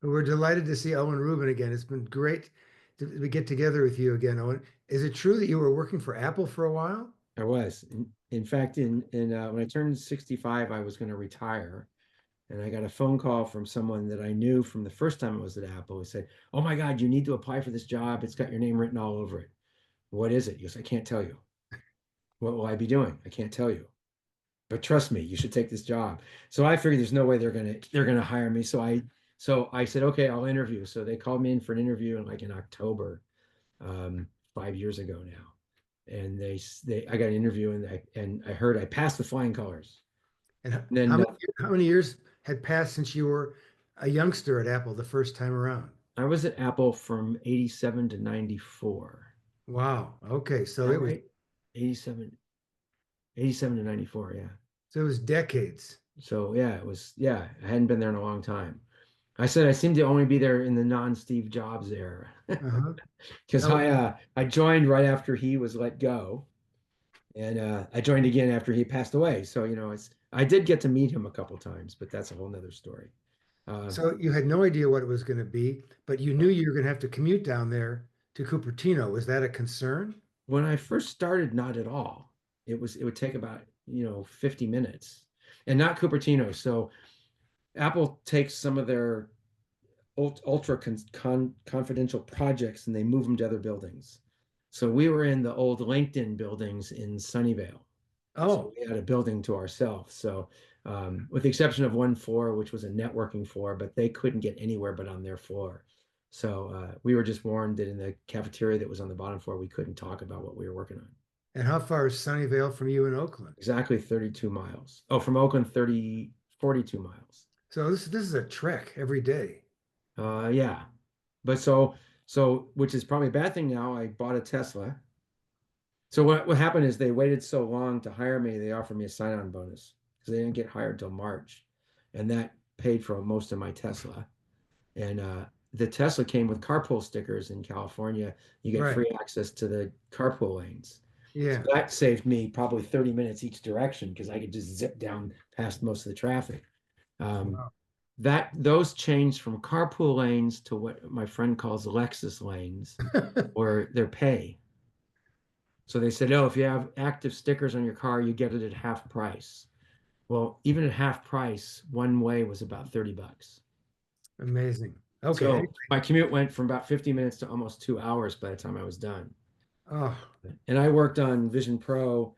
We're delighted to see Owen Rubin again. It's been great to get together with you again, Owen. Is it true that you were working for Apple for a while? I was. In fact, when I turned 65, I was going to retire. And I got a phone call from someone that I knew from the first time I was at Apple. He said, "Oh my God, you need to apply for this job. It's got your name written all over it." What is it? He goes, "I can't tell you. What will I be doing? I can't tell you. But trust me, you should take this job." So I figured there's no way they're gonna hire me. So I said, okay, I'll interview. So they called me in for an interview in October, 5 years ago now. And I got an interview and I heard I passed the flying colors. And And then how many years had passed since you were a youngster at Apple the first time around? I was at Apple from 87 to 94. Wow. Okay. Is that right? 87, 87 to 94, yeah. So it was decades. So yeah, yeah, I hadn't been there in a long time. I said I seem to only be there in the non-Steve Jobs era. Uh-huh. Because Now, I joined right after he was let go, and I joined again after he passed away. So I did get to meet him a couple times, but that's a whole nother story. Uh, so you had no idea what it was going to be, but you knew you were going to have to commute down there to Cupertino. Was that a concern? when I first started, not at all. It would take about 50 minutes, and not Cupertino. So Apple takes some of their ultra confidential projects and they move them to other buildings. So we were in the old LinkedIn buildings in Sunnyvale. So Oh, we had a building to ourselves. So with the exception of one floor, which was a networking floor, but they couldn't get anywhere but on their floor. So we were just warned that in the cafeteria that was on the bottom floor, we couldn't talk about what we were working on. and how far is Sunnyvale from you in Oakland? Exactly 32 miles. Oh, from Oakland, 42 miles. So this is a trek every day. Yeah. But so which is probably a bad thing now. I bought a Tesla. So what happened is they waited so long to hire me, they offered me a sign-on bonus because they didn't get hired till March. And that paid for most of my Tesla. And the Tesla came with carpool stickers in California. You get Right. free access to the carpool lanes. So Yeah. that saved me probably 30 minutes each direction because I could just zip down past most of the traffic. Um, Wow. that those changed from carpool lanes to what my friend calls Lexus lanes, or their pay. So they said, oh, if you have active stickers on your car, you get it at half price. Well, even at half price, one way was about $30. Amazing. Okay. So my commute went from about 50 minutes to almost 2 hours by the time I was done. Oh, And I worked on Vision Pro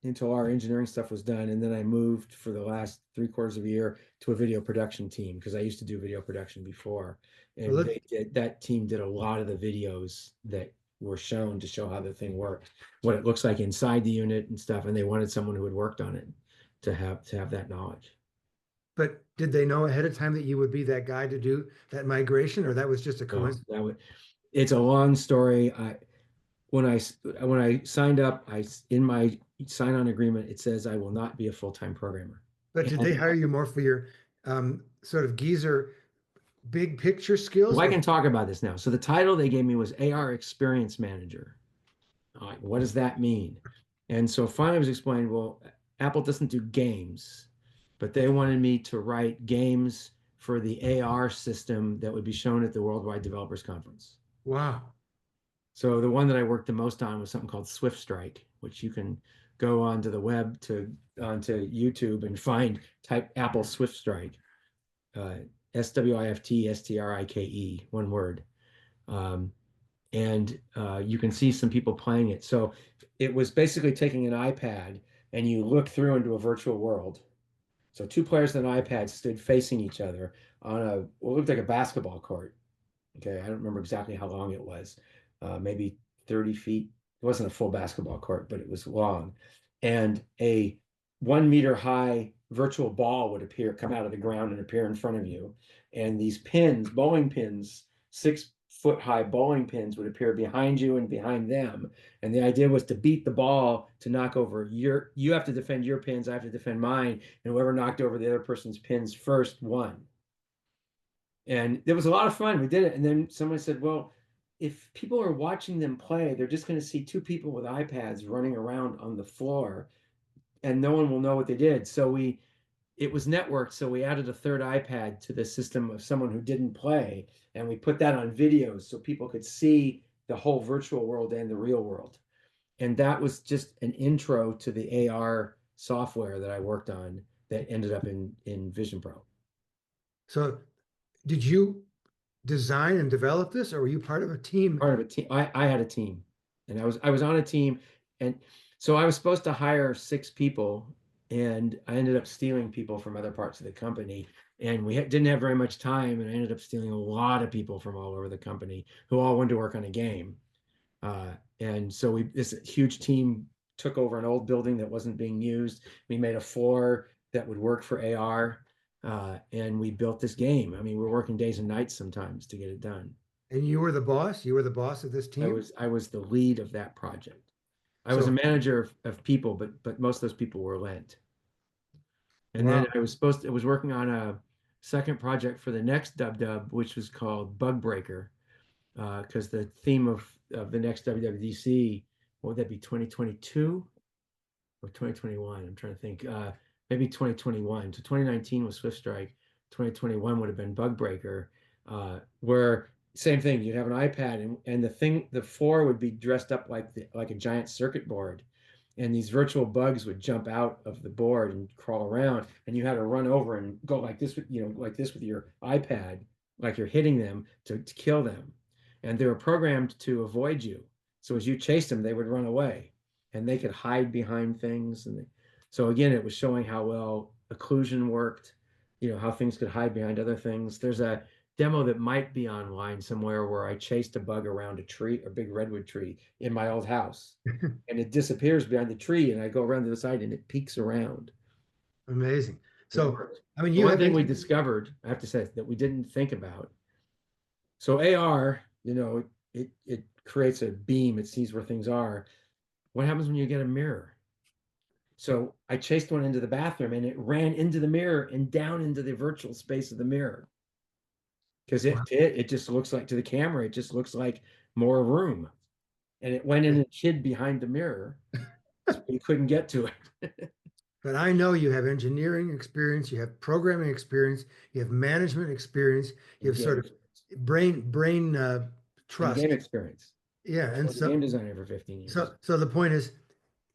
until our engineering stuff was done. And then I moved for the last 3/4 of a year to a video production team because I used to do video production before. well, And that team did a lot of the videos that were shown to show how the thing worked, what it looks like inside the unit and stuff. And they wanted someone who had worked on it to have that knowledge. but did they know ahead of time that you would be that guy to do that migration, or that was just a So coincidence? that would it's a long story. When I signed up, in my sign-on agreement, it says I will not be a full-time programmer. But did they And hire you more for your sort of geezer big picture skills, well, I or can talk about this now. So the title they gave me was AR Experience Manager. I'm like, what does that mean? And so finally I was explained, well, Apple doesn't do games, but they wanted me to write games for the AR system that would be shown at the Worldwide Developers Conference. wow. So the one that I worked the most on was something called Swift Strike, which you can go onto the web onto YouTube and type Apple Swift Strike, uh, SWIFT STRIKE, one word. Um, and you can see some people playing it. So it was basically taking an iPad and you look through into a virtual world. So two players on an iPad stood facing each other on what looked like a basketball court. Okay, I don't remember exactly how long it was, maybe 30 feet. It wasn't a full basketball court, but it was long. And a 1 meter high virtual ball would come out of the ground and appear in front of you. And these pins, bowling pins, 6 foot high bowling pins would appear behind you and behind them. And the idea was to beat the ball to knock over you have to defend your pins, I have to defend mine. And whoever knocked over the other person's pins first won. And it was a lot of fun. We did it. And then someone said, well, if people are watching them play, they're just going to see two people with iPads running around on the floor and no one will know what they did. So it was networked, so we added a third iPad to the system of someone who didn't play, and we put that on videos so people could see the whole virtual world and the real world. And that was just an intro to the AR software that I worked on that ended up in Vision Pro. So did you design and develop this, or were you part of a team? Part of a team. I had a team, and I was on a team, and so I was supposed to hire 6 people, and I ended up stealing people from other parts of the company, and we didn't have very much time, and I ended up stealing a lot of people from all over the company who all wanted to work on a game. And so this huge team took over an old building that wasn't being used. We made a floor that would work for AR, and we built this game. I mean, we're working days and nights sometimes to get it done. And you were the boss? You were the boss of this I team? was I was the lead of that project. I was a So, manager of people, but most of those people were lent. And wow. then I was working on a second project for the next Dub Dub, which was called Bug Breaker, because the theme of the next WWDC, what would that be, 2022 or 2021? I'm trying to think. Maybe 2021. So 2019 was Swift Strike. 2021 would have been Bug Breaker, where same thing. You'd have an iPad, and the floor would be dressed up like a giant circuit board, and these virtual bugs would jump out of the board and crawl around, and you had to run over and go like this with like this with your iPad, like you're hitting them to kill them, and they were programmed to avoid you. So as you chased them, they would run away, and they could hide behind things. So again, it was showing how well occlusion worked, how things could hide behind other things. There's a demo that might be online somewhere where I chased a bug around a tree, a big redwood tree in my old house, and it disappears behind the tree, and I go around to the side and it peeks around. Amazing. It So, worked. I mean, The you one have thing we engineering. discovered, I have to say, that we didn't think about. So AR, it creates a beam, it sees where things are. What happens when you get a mirror? So I chased one into the bathroom and it ran into the mirror and down into the virtual space of the mirror. Because it just looks like, to the camera, it just looks like more room. And it went in and hid behind the mirror, so you couldn't get to it. But I know you have engineering experience, you have programming experience, you have management experience, you And have game sort of experience. brain And game trust. experience. Yeah, I and was a game designer for 15 years. so the point is,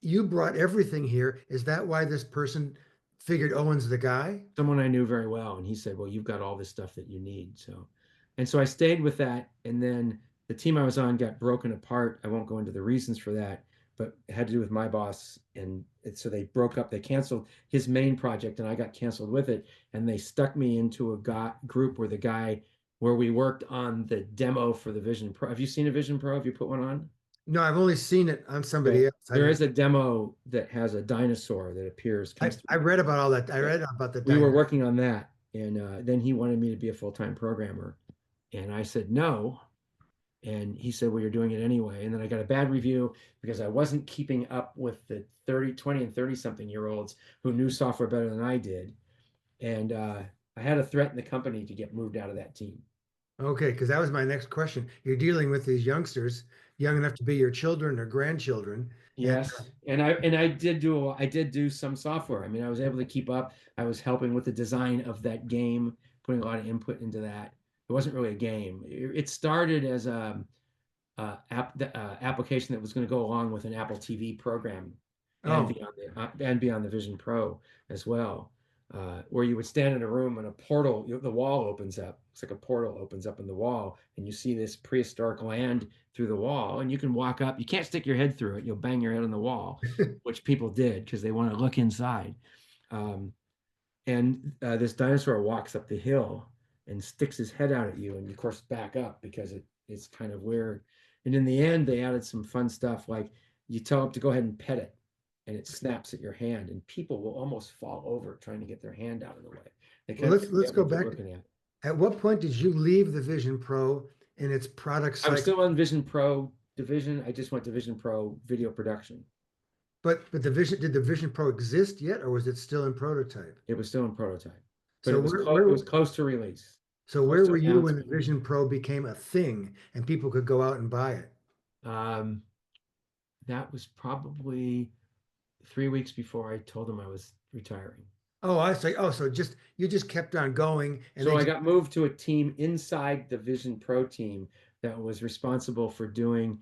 you brought everything here. Is that why this person figured Owen's the guy? Someone I knew very well, and he said, "Well, you've got all this stuff that you need." So I stayed with that, and then the team I was on got broken apart. I won't go into the reasons for that, but it had to do with my boss, and so they broke up. They canceled his main project, and I got canceled with it, and they stuck me into a group where we worked on the demo for the Vision Pro. Have you seen a Vision Pro? Have you put one on? No, I've only seen it on somebody Okay. else. There is a demo that has a dinosaur that appears, comes I through. read about all that. I Yeah. read about the We were dynamic. working on that, and then he wanted me to be a full-time programmer, and I said no, and he said, well, you're doing it anyway. And then I got a bad review because I wasn't keeping up with the 30, 20, and 30 something year olds who knew software better than I did, and I had to threaten the company to get moved out of that team. Okay, because that was my next question. You're dealing with these youngsters, young enough to be your children or grandchildren, and Yes, and I did do some software. I mean, I was able to keep up. I was helping with the design of that game, putting a lot of input into that. It wasn't really a game. It started as application that was going to go along with an Apple TV program oh, and beyond the Vision Pro as well, where you would stand in a room and a portal, the wall opens up. It's like a portal opens up in the wall, and you see this prehistoric land through the wall, and you can walk up. You can't stick your head through it. You'll bang your head on the wall, which people did because they want to look inside. Um, and this dinosaur walks up the hill and sticks his head out at you, and you, of course, back up because it's kind of weird. And in the end, they added some fun stuff like you tell it to go ahead and pet it, and it snaps at your hand, and people will almost fall over trying to get their hand out of the way. They well, can't let's forget go what they're back. looking at. At what point did you leave the Vision Pro in its product I was cycle? still on Vision Pro division. I just went to Vision Pro video production. But the Vision did the Vision Pro exist yet, or was it still in prototype? It was still in prototype, but So it was close to release, close where to were you when the announcement. Vision Pro became a thing and people could go out and buy it? Um, that was probably 3 weeks before I told him I was retiring. Oh, I see. Oh, so just you just kept on going and So they I just got moved to a team inside the Vision Pro team that was responsible for doing.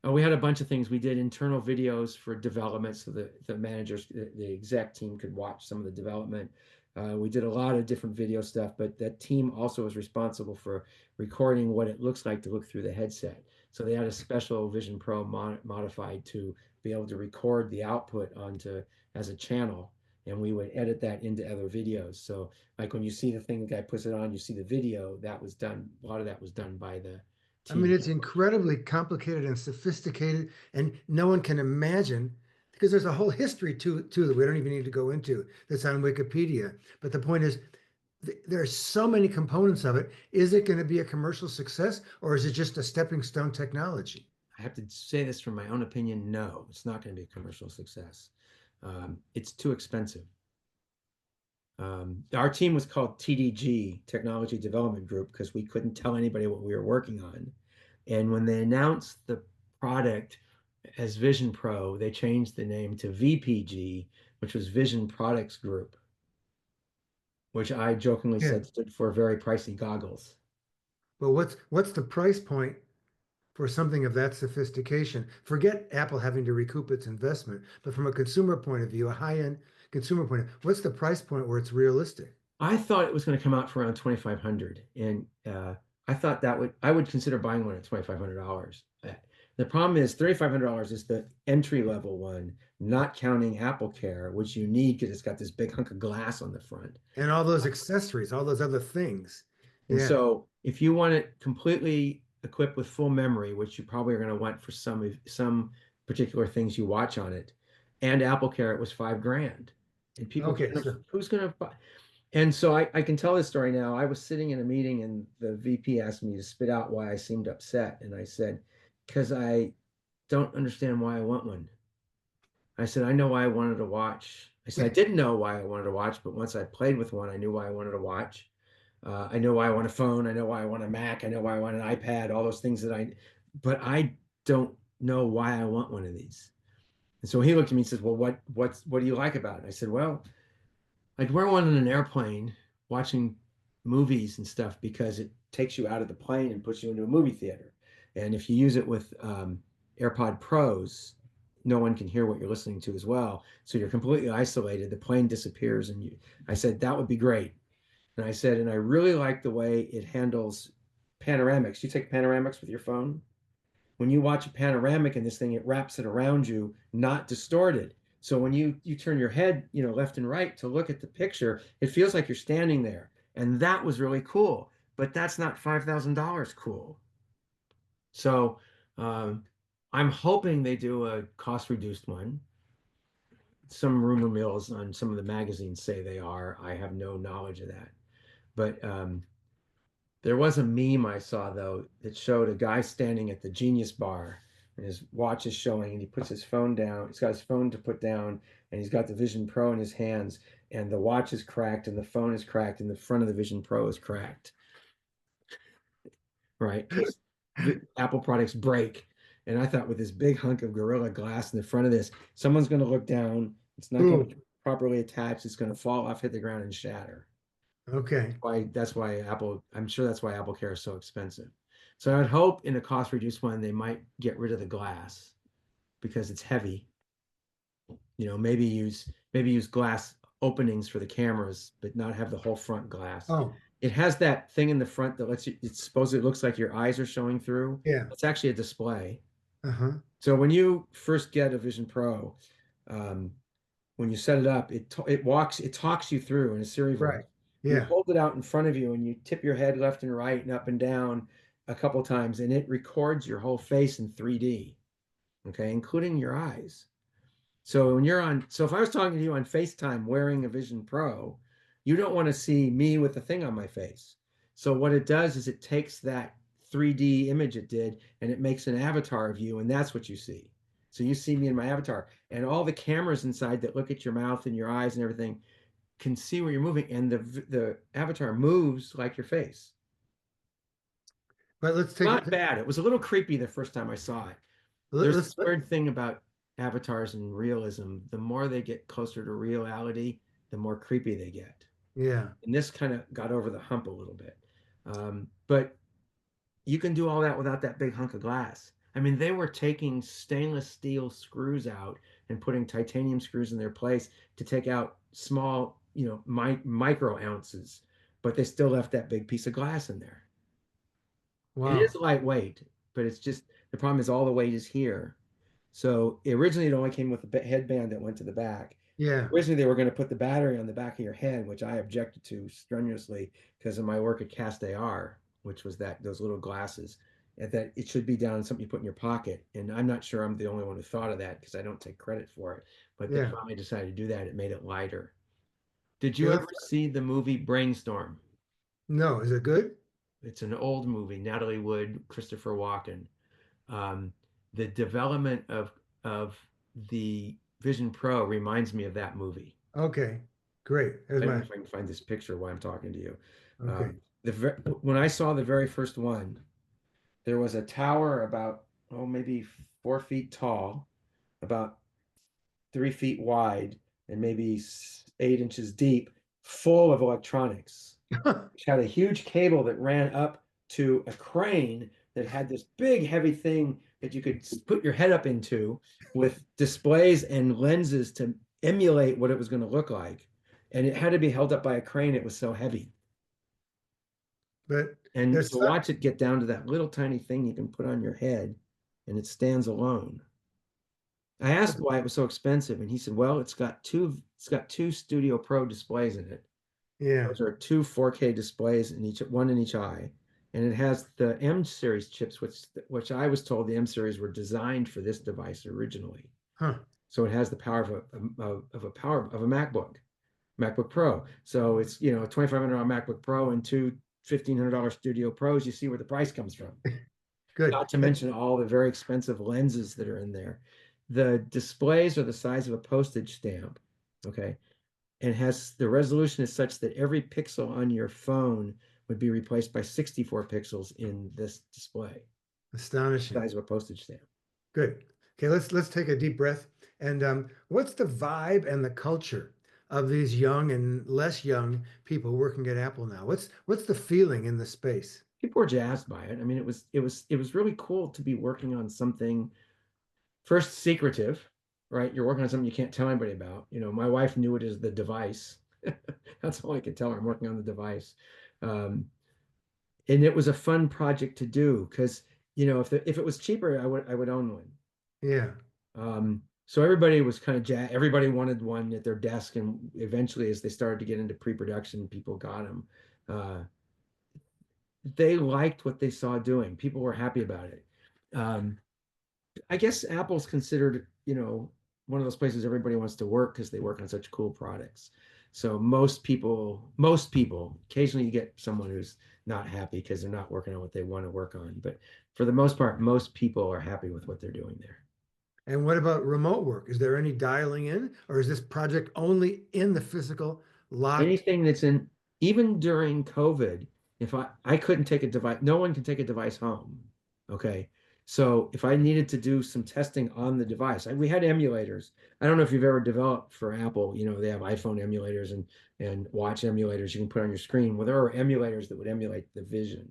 We had a bunch of things. We did internal videos for development so that the managers, the exec team could watch some of the development. We did a lot of different video stuff, but that team also was responsible for recording what it looks like to look through the headset. So they had a special Vision Pro modified to be able to record the output onto as a channel, and we would edit that into other videos. So like when you see the thing the guy puts it on, you see the video that was done. A lot of that was done by the I mean, team. it's incredibly complicated and sophisticated, and no one can imagine because there's a whole history to that we don't even need to go into that's on Wikipedia. But the point is, there are so many components of it. Is it going to be a commercial success, or is it just a stepping stone technology? I have to say this from my own opinion. No, it's not going to be a commercial success. It's too expensive. Our team was called TDG, Technology Development Group, because we couldn't tell anybody what we were working on. And when they announced the product as Vision Pro, they changed the name to VPG, which was Vision Products Group, which I jokingly Yeah. said stood for very pricey goggles. But what's the price point for something of that sophistication? Forget Apple having to recoup its investment, but from a consumer point of view, a high-end consumer point of view, what's the price point where it's realistic? I thought it was going to come out for around 2,500, and I thought that I would consider buying one at $2,500. The problem is $3,500 is the entry level one, not counting Apple Care, which you need because it's got this big hunk of glass on the front. And all those accessories, all those other things. And Yeah. so if you want it completely equipped with full memory, which you probably are going to want for some particular things you watch on it, and Apple Care, it was 5 grand. And people Okay. can't, So who's going to buy? And so I can tell this story now. I was sitting in a meeting and the VP asked me to spit out why I seemed upset. And I said, because I don't understand why I want one. I said, I know why I wanted to watch. I said, I didn't know why I wanted to watch, but once I played with one, I knew why I wanted to watch. I know why I want a phone. I know why I want a Mac. I know why I want an iPad, all those things but I don't know why I want one of these. And so he looked at me and says, well, what do you like about it? I said, well, I'd wear one in an airplane watching movies and stuff because it takes you out of the plane and puts you into a movie theater. And if you use it with AirPod Pros, no one can hear what you're listening to as well. So you're completely isolated. The plane disappears. I said, that would be great. And I said, and I really like the way it handles panoramics. You take panoramics with your phone? When you watch a panoramic in this thing, it wraps it around you, not distorted. So when you turn your head, left and right to look at the picture, it feels like you're standing there. And that was really cool. But that's not $5,000 cool. So um, I'm hoping they do a cost reduced one. Some rumor mills on some of the magazines say they are. I have no knowledge of that. But there was a meme I saw though that showed a guy standing at the Genius Bar and his watch is showing and he puts his phone down. He's got his phone to put down and he's got the Vision Pro in his hands and the watch is cracked and the phone is cracked and the front of the Vision Pro is cracked, right? Because Apple products break. And I thought with this big hunk of Gorilla Glass in the front of this, someone's going to look down. It's not going to be boom. properly attached. It's going to fall off, hit the ground, and shatter. Okay. I'm sure that's why Apple Care is so expensive. So I would hope in a cost reduced one, they might get rid of the glass because it's heavy. Maybe use glass openings for the cameras, but not have the whole front glass. Oh, It has that thing in the front that lets you, it's supposed it looks like your eyes are showing through. yeah. It's actually a display. Uh-huh. So when you first get a Vision Pro, um, when you set it up, it talks you through in a Siri Right. voice. You Yeah. hold it out in front of you and you tip your head left and right and up and down a couple times, and it records your whole face in 3D, okay, including your eyes. So if I was talking to you on FaceTime wearing a Vision Pro, you don't want to see me with the thing on my face. So what it does is it takes that 3D image it did and it makes an avatar of you, and that's what you see. So you see me in my avatar, and all the cameras inside that look at your mouth and your eyes and everything can see where you're moving, and the avatar moves like your face. But let's take Not bad. It was a little creepy the first time I saw it. There's let's this weird thing about avatars and realism. The more they get closer to reality, the more creepy they get. Yeah. And this kind of got over the hump a little bit. But you can do all that without that big hunk of glass. I mean, they were taking stainless steel screws out and putting titanium screws in their place to take out small, micro ounces, but they still left that big piece of glass in there. It is Wow. lightweight, but it's just the problem is all the weight is here. So originally it only came with a headband that went to the back. Yeah. Originally they were going to put the battery on the back of your head, which I objected to strenuously because of my work at Cast AR, which was those little glasses, and that it should be down something you put in your pocket. And I'm not sure I'm the only one who thought of that because I don't take credit for it. But they Yeah. finally decided to do that. It made it lighter. Did Okay, you ever see the movie Brainstorm? no, is it good? It's an old movie, Natalie Wood, Christopher Walken. Um, the development of the Vision Pro reminds me of that movie. Okay. Great. There's I don't know my if I can find this picture while I'm talking to you. okay. When I saw the very first one, there was a tower about, oh, maybe 4 feet tall, about 3 feet wide, and maybe 8 inches deep, full of electronics, which had a huge cable that ran up to a crane that had this big heavy thing that you could put your head up into with displays and lenses to emulate what it was going to look like. And it had to be held up by a crane. It was so heavy. But And there's to watch it get down to that little tiny thing you can put on your head and it stands alone. I asked why it was so expensive, and he said, "Well, it's got two Studio Pro displays in it. yeah. Those are two 4K displays in one in each eye, and it has the M series chips, which I was told the M series were designed for this device originally. Huh. So it has the power of a MacBook Pro. So it's a $2,500 MacBook Pro and two $1,500 Studio Pros. You see where the price comes from. Good. Not to mention all the very expensive lenses that are in there. The displays are the size of a postage stamp. Okay, and has the resolution is such that every pixel on your phone would be replaced by 64 pixels in this display, Astonishing. size of a postage stamp. Good. Okay, let's take a deep breath. And what's the vibe and the culture of these young and less young people working at Apple now? What's the feeling in the space? People were jazzed by it. I mean, it was really cool to be working on something first secretive, right? You're working on something you can't tell anybody about. My wife knew it as the device. That's all I could tell her. I'm working on the device. Um, and it was a fun project to do because if it was cheaper, I would own one. Yeah. So everybody was kind of everybody wanted one at their desk, and eventually, as they started to get into pre-production, people got them. They liked what they saw doing. People were happy about it. Um, I guess Apple's considered, one of those places everybody wants to work because they work on such cool products. So most people, occasionally you get someone who's not happy because they're not working on what they want to work on. But for the most part, most people are happy with what they're doing there. And what about remote work? Is there any dialing in, or is this project only in the physical locked? Anything that's in, even during COVID, if I couldn't take a device, no one can take a device home. Okay. So if I needed to do some testing on the device, we had emulators. I don't know if you've ever developed for Apple, they have iPhone emulators and watch emulators you can put on your screen. Well, there are emulators that would emulate the vision.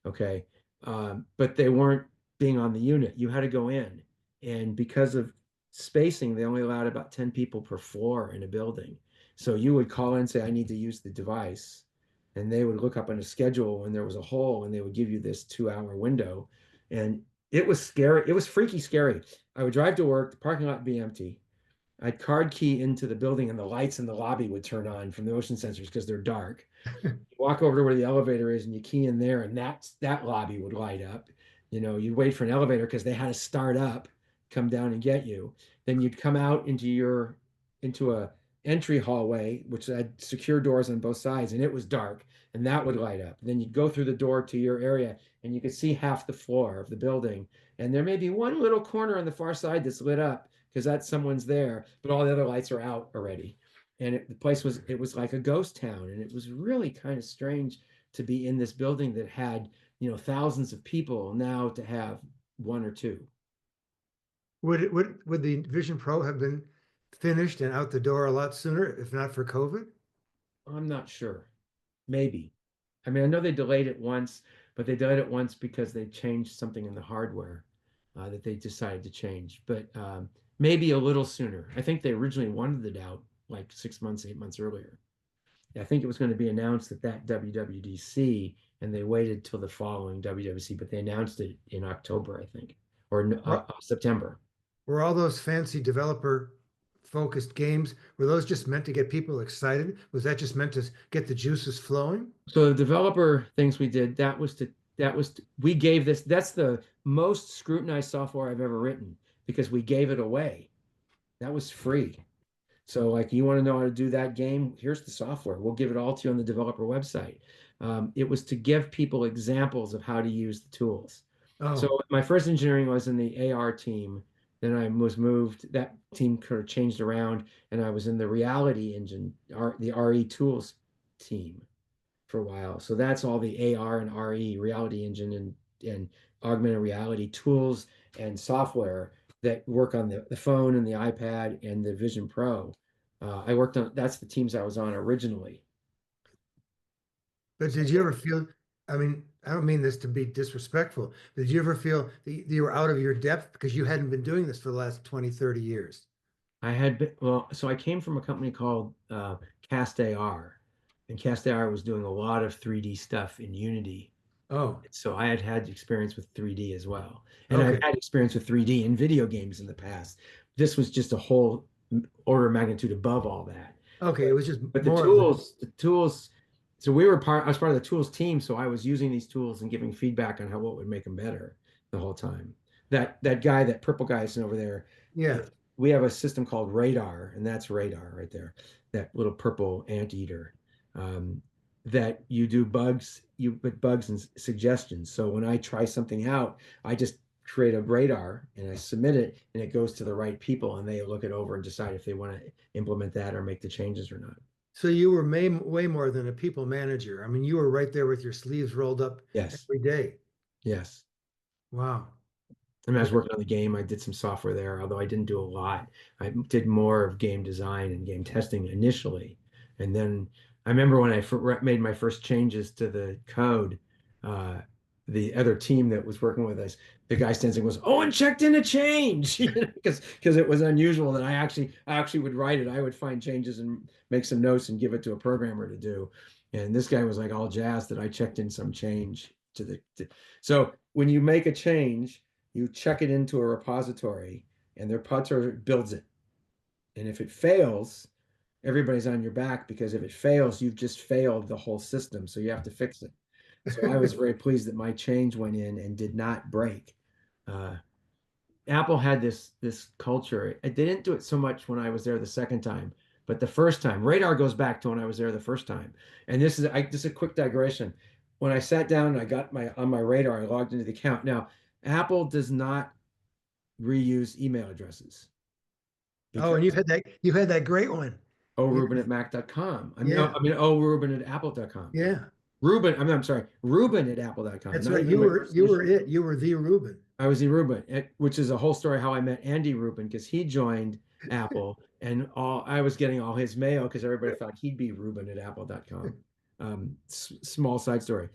Okay. But they weren't being on the unit. You had to go in. And because of spacing, they only allowed about 10 people per floor in a building. So you would call in and say, I need to use the device. And they would look up on a schedule when there was a hole and they would give you this 2 hour window. And it was scary. It was freaky scary. I would drive to work, the parking lot would be empty. I'd card key into the building and the lights in the lobby would turn on from the motion sensors because they're dark. Walk over to where the elevator is and you key in there and that lobby would light up. You'd wait for an elevator because they had to start up, come down and get you. Then you'd come out into a entry hallway, which had secure doors on both sides, and it was dark, and that would light up. Then you'd go through the door to your area, and you could see half the floor of the building. And there may be one little corner on the far side that's lit up because that's someone's there, but all the other lights are out already. And the place was like a ghost town, and it was really kind of strange to be in this building that had thousands of people now to have one or two. Would the Vision Pro have been finished and out the door a lot sooner if not for COVID? I'm not sure. Maybe. I mean, I know they delayed it once, but they delayed it once because they changed something in the hardware that they decided to change. But maybe a little sooner. I think they originally wanted it out like 6 months, 8 months earlier. I think it was going to be announced at that WWDC, and they waited till the following WWDC, but they announced it in October, I think, or Were, September. were all those fancy developer focused games, were those just meant to get people excited? Was that just meant to get the juices flowing? So the developer things we did, we gave this, that's the most scrutinized software I've ever written because we gave it away. That was free. So like you want to know how to do that game, here's the software. We'll give it all to you on the developer website. It was to give people examples of how to use the tools. So Oh, my first engineering was in the AR team. Then I was moved, that team kind of changed around, and I was in the reality engine, the RE tools team for a while. So that's all the AR and RE reality engine and augmented reality tools and software that work on the phone and the iPad and the Vision Pro. I worked on that's the teams I was on originally. but did you ever feel, I mean, I don't mean this to be disrespectful, but did you ever feel that you were out of your depth because you hadn't been doing this for the last 20, 30 years? I had been, well, so I came from a company called Cast AR, and Cast AR was doing a lot of 3D stuff in Unity. Oh, So I had had experience with 3D as well. And I've okay. had experience with 3D in video games in the past. This was just a whole order of magnitude above all that. Okay. It was just But more of the, the tools, I was part of the tools team, so I was using these tools and giving feedback on how what would make them better the whole time. That guy, that purple guy is over there, yeah. we have a system called Radar, and that's Radar right there, that little purple anteater. Um, that you do bugs, you put bugs and suggestions. So when I try something out, I just create a radar and I submit it, and it goes to the right people, and they look it over and decide if they want to implement that or make the changes or not. So you were way more than a people manager. I mean, you were right there with your sleeves rolled up Yes, every day. yes. Wow. I mean, I Yeah. was working on the game. I did some software there, although I didn't do a lot. I did more of game design and game testing initially. And then I remember when I made my first changes to the code, uh, the other team that was working with us, the guy stands and goes, "Owen checked in a change," because it was unusual that I actually would write it. I would find changes and make some notes and give it to a programmer to do. And this guy was like all jazzed that I checked in some change so when you make a change, you check it into a repository, and the repository builds it. And if it fails, everybody's on your back, because if it fails, you've just failed the whole system. So you have to fix it. So I was very pleased that my change went in and did not break. Uh, Apple had this culture. They didn't do it so much when I was there the second time, but the first time, Radar goes back to when I was there the first time. And this is a quick digression. When I sat down and I got my Radar, I logged into the account. Now, Apple does not reuse email addresses Oh, and because you've had that great one. Yeah. Rubin at mac.com. Yeah. I mean, Rubin at apple.com. Yeah. Rubin, I'm sorry, Rubin at apple.com. That's Not right. even my first You were initial. it. You were the Rubin. I was the Rubin, which is a whole story how I met Andy Rubin, because he joined Apple, and I was getting all his mail because everybody thought he'd be Rubin at apple.com. Small side story.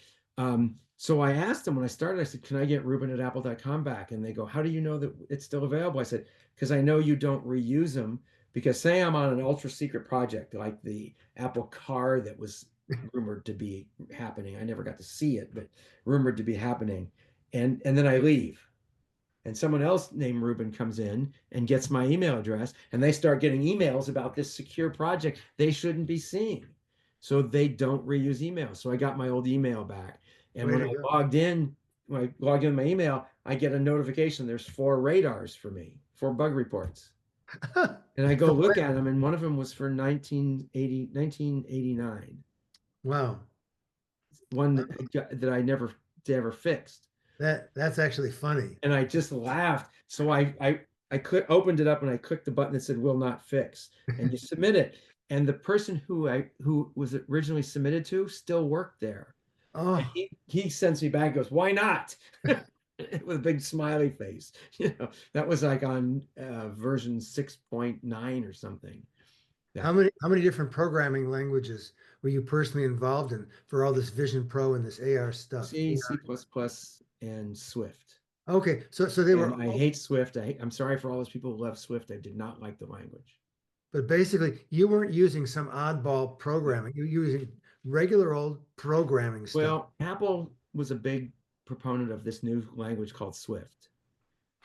So I asked him when I started, I said, "Can I get Rubin at apple.com back?" And they go, "How do you know that it's still available?" I said, "Because I know you don't reuse them. Because say I'm on an ultra secret project like the Apple car that was rumored to be happening. I never got to see it, but rumored to be happening. And then I leave, and someone else named Rubin comes in and gets my email address, and they start getting emails about this secure project they shouldn't be seeing. So they don't reuse emails. So I got my old email back. And Way when to go. when I log in my email, I get a notification there's 4 radars for me, 4 bug reports. And I go So look at them, and one of them was for 1989, wow. one that I never ever fixed. That's actually funny. And I just laughed. So opened it up, and I clicked the button that said "will not fix," and you submit it. And the person who was originally submitted to still worked there. And Oh, he sends me back and goes, "Why not?" with a big smiley face. That was like on version 6.9 or something. That How many different programming languages were you personally involved in for all this Vision Pro and this AR stuff? C, C++, and Swift. Okay, so they were And I hate Swift. I'm sorry for all those people who love Swift. I did not like the language. but basically you weren't using some oddball programming. You were using regular old programming stuff. Well, Apple was a big proponent of this new language called Swift.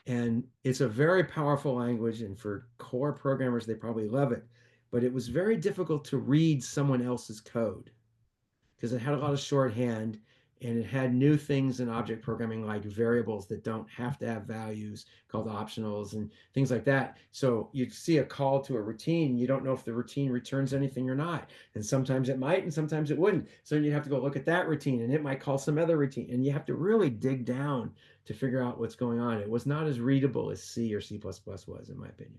And it's a very powerful language. And for core programmers, they probably love it. But it was very difficult to read someone else's code because it had a lot of shorthand and it had new things in object programming like variables that don't have to have values called optionals and things like that. So you see a call to a routine, you don't know if the routine returns anything or not. And sometimes it might and sometimes it wouldn't. So you have to go look at that routine and it might call some other routine. And you have to really dig down to figure out what's going on. It was not as readable as C or C++ was, in my opinion.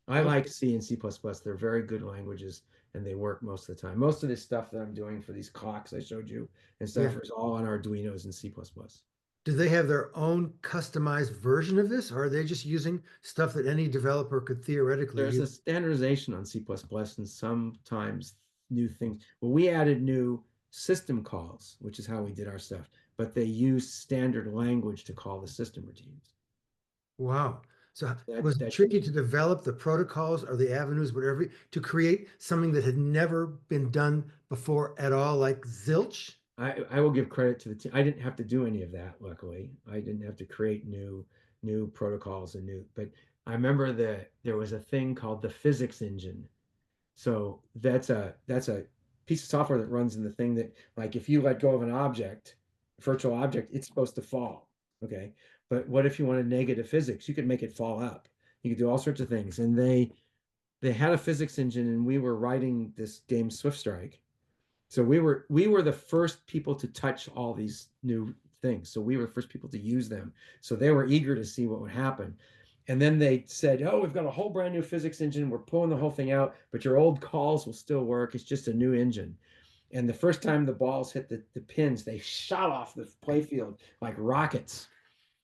I Okay. like C and C++. They're very good languages and they work most of the time. Most of this stuff that I'm doing for these clocks I showed you and Yeah. stuff is all on Arduinos and C++. Do they have their own customized version of this, or are they just using stuff that any developer could theoretically There's a use? standardization on C++ and sometimes new things. Well, we added new system calls, which is how we did our stuff, but they use standard language to call the system routines. Wow. So That was it that tricky to develop the protocols or the avenues, whatever, to create something that had never been done before at all, like Zilch? I will give credit to the team. I didn't have to do any of that, luckily. I didn't have to create new protocols and new, but I remember that there was a thing called the physics engine. So that's a piece of software that runs in the thing that like if you let go of an object, virtual object, it's supposed to fall. Okay. But what if you wanted negative physics? You could make it fall up. You could do all sorts of things. And they had a physics engine and we were writing this game Swift Strike, so we were the first people to touch all these new things. So we were the first people to use them. So they were eager to see what would happen. And then they said, "Oh, we've got a whole brand new physics engine. We're pulling the whole thing out, but your old calls will still work. It's just a new engine." And the first time the balls hit the pins, they shot off the playfield like rockets.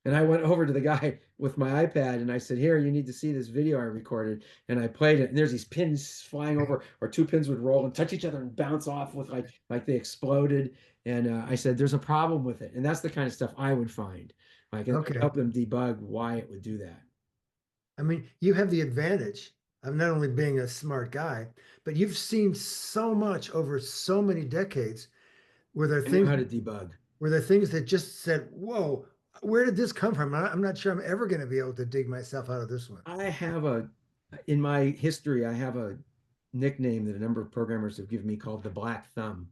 And I went over to the guy with my iPad and I said, "Here, you need to see this video I recorded." And I played it, and there's these pins flying over, or two pins would roll and touch each other and bounce off with like they exploded. And I said, "There's a problem with it," and that's the kind of stuff I would find. Like, and I'd Okay. help them debug why it would do that. I mean, you have the advantage of not only being a smart guy, but you've seen so much over so many decades where there are I know things how to debug. that just said, "Whoa, where did this come from?" I'm not sure I'm ever going to be able to dig myself out of this one. I have a, in my history, I have a nickname that a number of programmers have given me called the Black Thumb.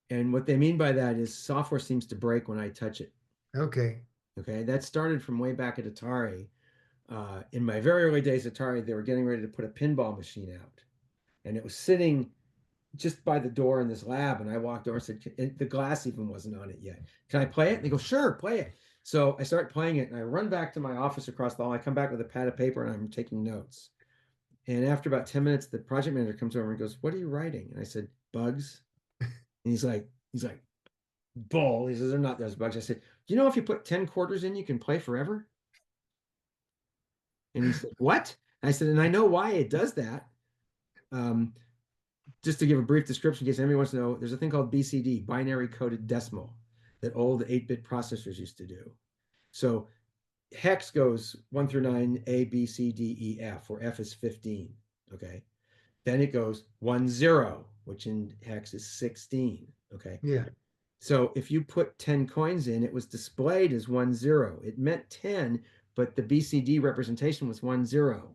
And what they mean by that is software seems to break when I touch it. Okay. Okay, that started from way back at Atari. In my very early days at Atari, they were getting ready to put a pinball machine out, and it was sitting just by the door in this lab. And I walked over and said, the glass even wasn't on it yet. Can I play it? And they go, "Sure, play it." So I start playing it, and I run back to my office across the hall. I come back with a pad of paper, and I'm taking notes. And after about 10 minutes, the project manager comes over and goes, "What are you writing?" And I said, "Bugs." And he's like, "Bull." He says, "They're not those bugs." I said, "Do you know if you put 10 quarters in, you can play forever?" And he said, "What?" I said, "And I know why it does that. Um, just to give a brief description, in case anyone wants to know, there's a thing called BCD, binary coded decimal, that old 8-bit processors used to do. So hex goes 1 through 9, A, B, C, D, E, F, where F is 15. Okay. Then it goes 1, 0, which in hex is 16. Okay. Yeah. So if you put 10 coins in, it was displayed as 1, 0. It meant 10, but the BCD representation was 1, 0.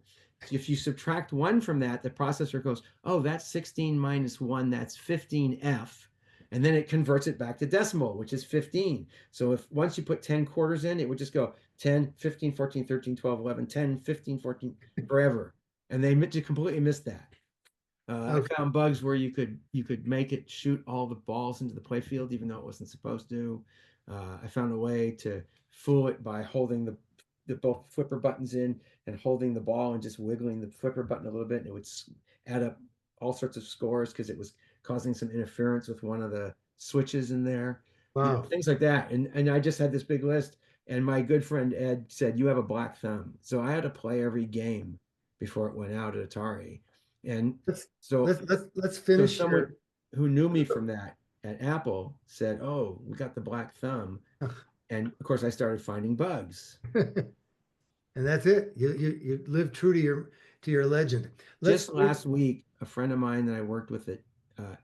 If you subtract 1 from that, the processor goes, "Oh, that's 16 minus 1, that's 15F." And then it converts it back to decimal, which is 15. So if once you put 10 quarters in, it would just go 10, 15, 14, 13, 12, 11, 10, 15, 14 forever. And they completely missed that. I Okay. found bugs where you could make it shoot all the balls into the playfield even though it wasn't supposed to. I found a way to fool it by holding the both flipper buttons in and holding the ball and just wiggling the flipper button a little bit, and it would add up all sorts of scores because it was causing some interference with one of the switches in there. Wow. Things like that. And I just had this big list. And my good friend Ed said, "You have a black thumb." So I had to play every game before it went out at Atari. And Let's so let's so finish someone your who knew me from that at Apple said, "Oh, we got the black thumb." And of course I started finding bugs. and that's it. You live true to your legend. Just last week, a friend of mine that I worked with at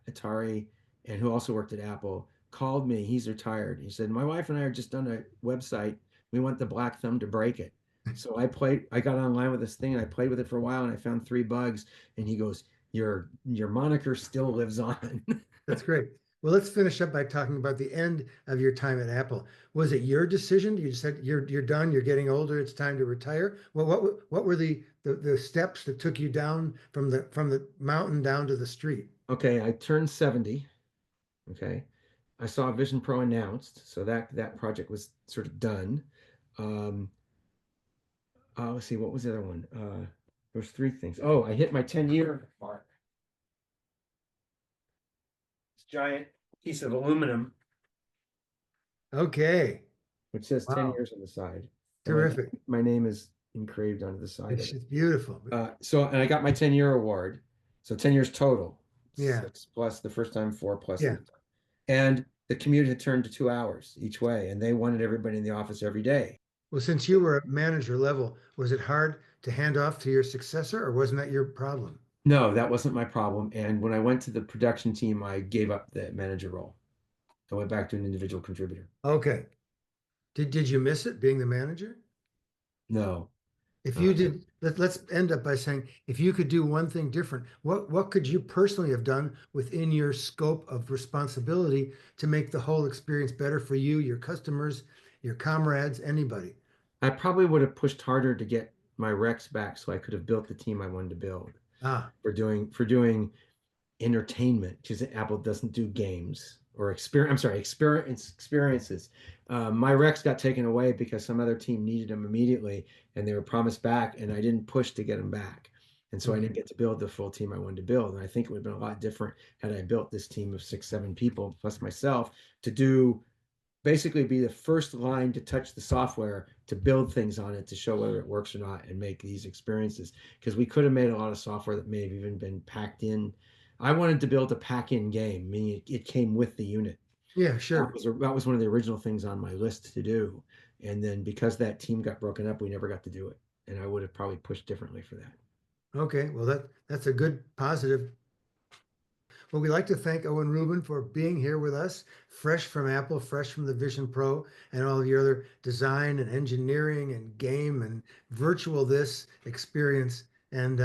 Atari and who also worked at Apple called me. He's retired. He said, "My wife and I are just on a website. We want the black thumb to break it." So I got online with this thing and I played with it for a while and I found 3 bugs. And he goes, your moniker still lives on." That's great. Well, let's finish up by talking about the end of your time at Apple. Was it your decision? You said you're done, you're getting older, it's time to retire. Well, what were the steps that took you down from the mountain down to the street? Okay, I turned 70. Okay. I saw Vision Pro announced, so that project was sort of done. Um, let's see, what was the other one? There was 3 things. Oh, I hit my 10-year mark. This giant piece of aluminum, Okay. which says 10 Wow. years on the side. And Terrific. my name is engraved onto the side It's of it. just beautiful. And I got my 10-year award. So 10 years total. Yeah. 6 plus the first time, 4 plus Yeah. the time. And the commute had turned to 2 hours each way, and they wanted everybody in the office every day. Well, since you were at manager level, was it hard to hand off to your successor, or wasn't that your problem? No, that wasn't my problem. And when I went to the production team, I gave up the manager role. I went back to an individual contributor. Okay. Did you miss it being the manager? No. If Uh, you did, let's end up by saying, if you could do one thing different, what could you personally have done within your scope of responsibility to make the whole experience better for you, your customers, your comrades, anybody? I probably would have pushed harder to get my Rex back so I could have built the team I wanted to build Ah, for doing entertainment because Apple doesn't do games or experience. I'm sorry, experiences. My Rex got taken away because some other team needed them immediately, and they were promised back, and I didn't push to get them back, and so I didn't okay. get to build the full team I wanted to build. And I think it would have been a lot different had I built this team of 6, 7 people plus myself to do basically be the first line to touch the software to build things on it to show whether it works or not and make these experiences because we could have made a lot of software that may have even been packed in. I wanted to build a pack-in game, meaning it came with the unit. Yeah, that sure. was that was one of the original things on my list to do, and then because that team got broken up we never got to do it, and I would have probably pushed differently for that. Okay, well that's a good positive. Well, we'd like to thank Owen Rubin for being here with us, fresh from Apple, fresh from the Vision Pro, and all of your other design and engineering and game and virtual this experience. And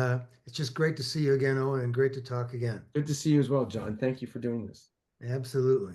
it's just great to see you again, Owen, and great to talk again. Good to see you as well, John. Thank you for doing this. Absolutely.